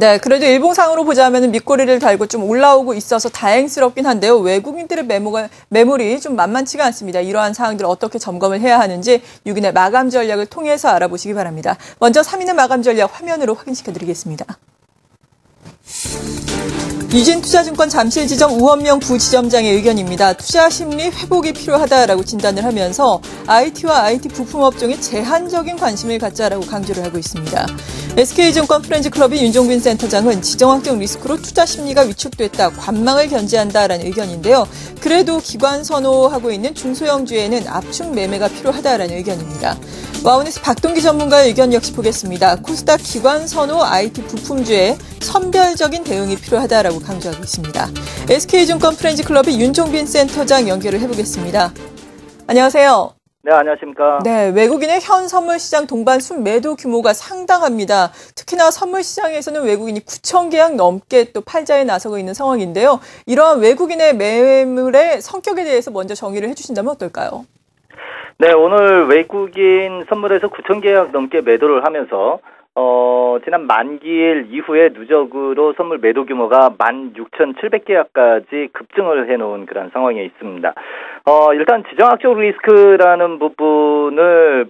네, 그래도 일봉상으로 보자면 밑꼬리를 달고 좀 올라오고 있어서 다행스럽긴 한데요. 외국인들의 매물이 좀 만만치가 않습니다. 이러한 사항들을 어떻게 점검을 해야 하는지 6인의 마감 전략을 통해서 알아보시기 바랍니다. 먼저 3인의 마감 전략 화면으로 확인시켜드리겠습니다. 유진투자증권 잠실지점 우원명 부지점장의 의견입니다. 투자 심리 회복이 필요하다라고 진단을 하면서 IT와 IT 부품업종에 제한적인 관심을 갖자라고 강조를 하고 있습니다. SK증권 프렌즈클럽의 윤종빈 센터장은 지정학적 리스크로 투자 심리가 위축됐다, 관망을 견지한다라는 의견인데요. 그래도 기관 선호하고 있는 중소형주에는 압축 매매가 필요하다라는 의견입니다. 와우니스 박동기 전문가의 의견 역시 보겠습니다. 코스닥 기관 선호 IT 부품주에 선별적인 대응이 필요하다라고 강조하고 있습니다. SK증권 프렌즈클럽의 윤종빈 센터장 연결을 해보겠습니다. 안녕하세요. 네, 안녕하십니까. 네, 외국인의 현 선물 시장 동반 순매도 규모가 상당합니다. 특히나 선물 시장에서는 외국인이 9천 계약 넘게 또 팔자에 나서고 있는 상황인데요. 이러한 외국인의 매물의 성격에 대해서 먼저 정의를 해주신다면 어떨까요? 네, 오늘 외국인 선물에서 9천 계약 넘게 매도를 하면서 지난 만기일 이후에 누적으로 선물 매도 규모가 16,700계약까지 급증을 해놓은 그런 상황에 있습니다. 일단 지정학적 리스크라는 부분을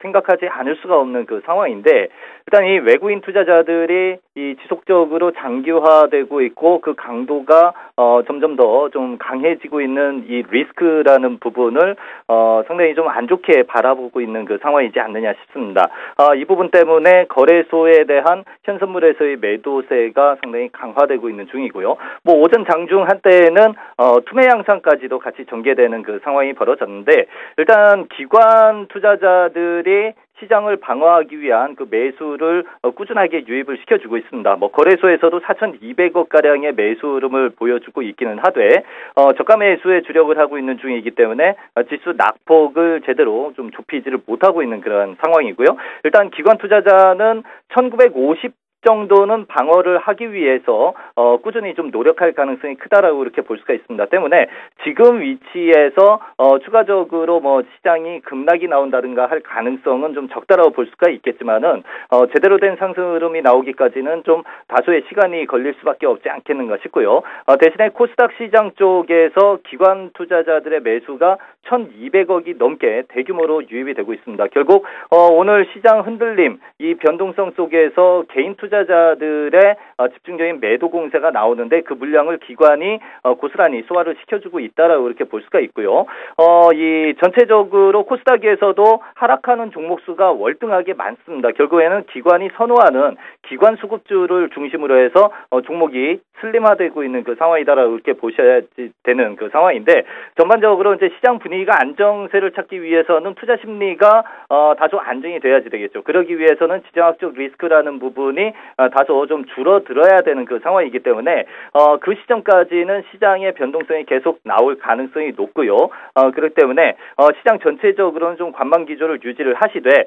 생각하지 않을 수가 없는 그 상황인데, 일단 이 외국인 투자자들이 이 지속적으로 장기화되고 있고 그 강도가 점점 더 좀 강해지고 있는 이 리스크라는 부분을 상당히 좀 안 좋게 바라보고 있는 그 상황이지 않느냐 싶습니다. 이 부분 때문에 거래소에 대한 현선물에서의 매도세가 상당히 강화되고 있는 중이고요. 오전 장중 한때에는 투매 양상까지도 같이 전개되는 그 상황이 벌어졌는데, 일단 기관 투자자들이 시장을 방어하기 위한 그 매수를 꾸준하게 유입을 시켜주고 있습니다. 거래소에서도 4,200억 가량의 매수 흐름을 보여주고 있기는 하되 저가 매수에 주력을 하고 있는 중이기 때문에 지수 낙폭을 제대로 좀 좁히지를 못하고 있는 그런 상황이고요. 일단 기관 투자자는 1950 정도는 방어를 하기 위해서 꾸준히 좀 노력할 가능성이 크다라고 이렇게 볼 수가 있습니다. 때문에 지금 위치에서 추가적으로 시장이 급락이 나온다든가 할 가능성은 좀 적다라고 볼 수가 있겠지만은 제대로 된 상승 흐름이 나오기까지는 좀 다소의 시간이 걸릴 수밖에 없지 않겠는가 싶고요. 대신에 코스닥 시장 쪽에서 기관 투자자들의 매수가 1,200억이 넘게 대규모로 유입이 되고 있습니다. 결국 오늘 시장 흔들림, 이 변동성 속에서 개인 투자자들의 집중적인 매도 공세가 나오는데 그 물량을 기관이 고스란히 소화를 시켜주고 있다라고 이렇게 볼 수가 있고요. 이 전체적으로 코스닥에서도 하락하는 종목 수가 월등하게 많습니다. 결국에는 기관이 선호하는 기관 수급주를 중심으로 해서 종목이 슬림화되고 있는 그 상황이다라고 이렇게 보셔야 되는 그 상황인데, 전반적으로 이제 시장 분위기가 안정세를 찾기 위해서는 투자 심리가 다소 안정이 돼야지 되겠죠. 그러기 위해서는 지정학적 리스크라는 부분이 다소 좀 줄어들어야 되는 그 상황이기 때문에 그 시점까지는 시장의 변동성이 계속 나올 가능성이 높고요. 그렇기 때문에 시장 전체적으로는 좀 관망 기조를 유지를 하시되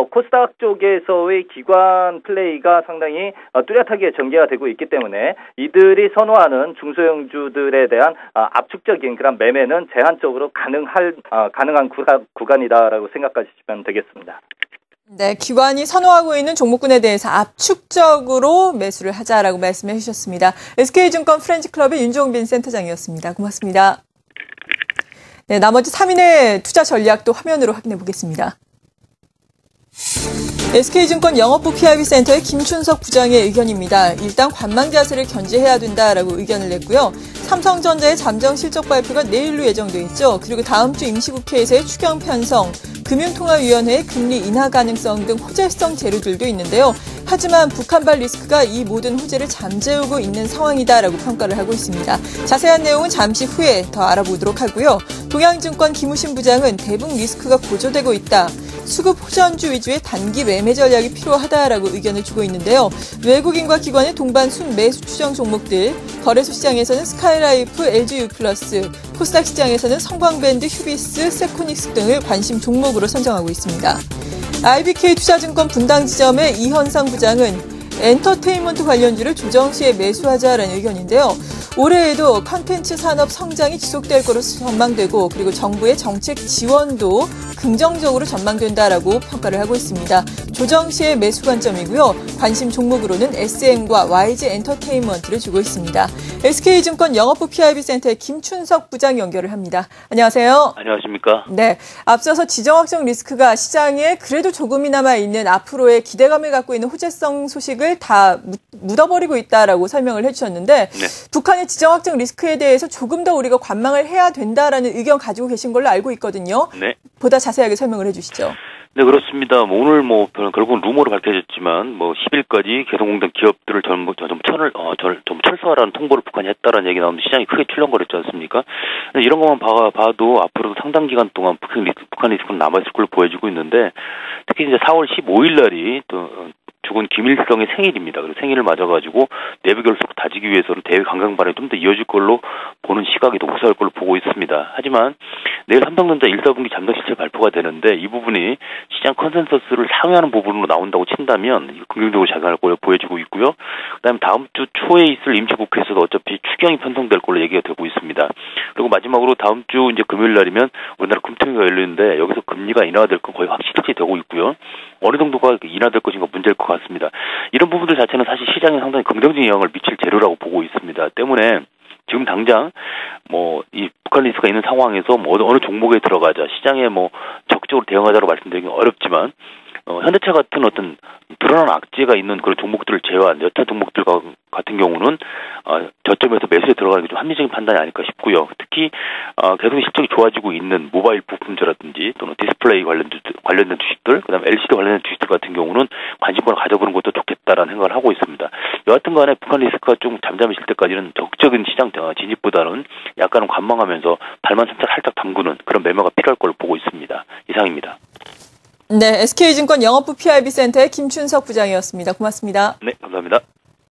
코스닥 쪽에서의 기관 플레이가 상당히 뚜렷하게 전개가 되고 있기 때문에 이들이 선호하는 중소형주들에 대한 압축적인 그런 매매는 제한적으로 가능한 구간이다라고 생각하시면 되겠습니다. 네, 기관이 선호하고 있는 종목군에 대해서 압축적으로 매수를 하자라고 말씀해 주셨습니다. SK증권 프렌즈클럽의 윤종빈 센터장이었습니다. 고맙습니다. 네, 나머지 3인의 투자 전략도 화면으로 확인해 보겠습니다. SK증권 영업부 PIB 센터의 김춘석 부장의 의견입니다. 일단 관망 자세를 견제해야 된다라고 의견을 냈고요. 삼성전자의 잠정 실적 발표가 내일로 예정돼 있죠. 그리고 다음 주 임시국회에서의 추경 편성, 금융통화위원회의 금리 인하 가능성 등 호재성 재료들도 있는데요. 하지만 북한발 리스크가 이 모든 호재를 잠재우고 있는 상황이다라고 평가를 하고 있습니다. 자세한 내용은 잠시 후에 더 알아보도록 하고요. 동양증권 김우신 부장은 대북 리스크가 고조되고 있다. 수급 호전주 위주의 단기 매매 전략이 필요하다라고 의견을 주고 있는데요. 외국인과 기관의 동반 순매수 추정 종목들, 거래소 시장에서는 스카이라이프, LGU+, 코스닥 시장에서는 성광밴드, 휴비스, 세코닉스 등을 관심 종목으로 선정하고 있습니다. IBK 투자증권 분당지점의 이현상 부장은 엔터테인먼트 관련주를 조정 시에 매수하자라는 의견인데요. 올해에도 컨텐츠 산업 성장이 지속될 것으로 전망되고 그리고 정부의 정책 지원도 긍정적으로 전망된다라고 평가를 하고 있습니다. 조정 시의 매수 관점이고요. 관심 종목으로는 SM과 YG 엔터테인먼트를 주고 있습니다. SK증권 영업부 PIB센터의 김춘석 부장 연결을 합니다. 안녕하세요. 안녕하십니까. 네, 앞서서 지정 확정 리스크가 시장에 그래도 조금이나마 있는 앞으로의 기대감을 갖고 있는 호재성 소식을 다 묻어버리고 있다라고 설명을 해주셨는데 네. 북한의 지정 확정 리스크에 대해서 조금 더 우리가 관망을 해야 된다라는 의견 가지고 계신 걸로 알고 있거든요. 네. 보다 자세하게 설명을 해주시죠. 네, 그렇습니다. 오늘 결국은 루머로 밝혀졌지만 10일까지 개성공단 기업들을 좀 철수하라는 통보를 북한이 했다라는 얘기 나오는데 시장이 크게 출렁거렸지 않습니까? 이런 것만 봐도 앞으로도 상당 기간 동안 북한 리스크는 남아있을 걸로 보여지고 있는데 특히 이제 4월 15일 날이 죽은 김일성의 생일입니다. 그리고 생일을 맞아가지고 내부 결속을 다지기 위해서는 대외 강경 발언이 좀 더 이어질 걸로 보는 시각이 더 우세할 걸로 보고 있습니다. 하지만 내일 삼성전자 1, 4분기 잠정 실적 발표가 되는데 이 부분이 시장 컨센서스를 상회하는 부분으로 나온다고 친다면 긍정적으로 작용할 걸로 보여지고 있고요. 그다음에 다음 주 초에 있을 임시국회에서도 어차피 추경이 편성될 걸로 얘기가 되고 있습니다. 그리고 마지막으로 다음 주 이제 금요일 날이면 우리나라 금통위가 열리는데 여기서 금리가 인하될 건 거의 확실히 되고 있고요. 어느 정도가 인하될 것인가 문제일 것 같습니다. 이런 부분들 자체는 사실 시장에 상당히 긍정적인 영향을 미칠 재료라고 보고 있습니다. 때문에 지금 당장 이 북한 리스크가 있는 상황에서 어느 종목에 들어가자 시장에 적극적으로 대응하자고 말씀드리긴 어렵지만 현대차 같은 어떤 드러난 악재가 있는 그런 종목들을 제외한 여타 종목들 같은 경우는 저점에서 매수에 들어가는 게 좀 합리적인 판단이 아닐까 싶고요. 특히 계속 실적이 좋아지고 있는 모바일 부품주라든지 또는 디스플레이 관련된 주식들, 그다음에 LCD 관련된 주식들 같은 경우는 관심권을 가져보는 것도 좋겠다라는 생각을 하고 있습니다. 여하튼 간에 북한 리스크가 좀 잠잠해질 때까지는 적극적인 시장 진입보다는 약간은 관망하면서 발만 살짝 담그는 그런 매매가 필요할 걸로 보고 있습니다. 이상입니다. 네, SK증권 영업부 PIB센터의 김춘석 부장이었습니다. 고맙습니다. 네, 감사합니다.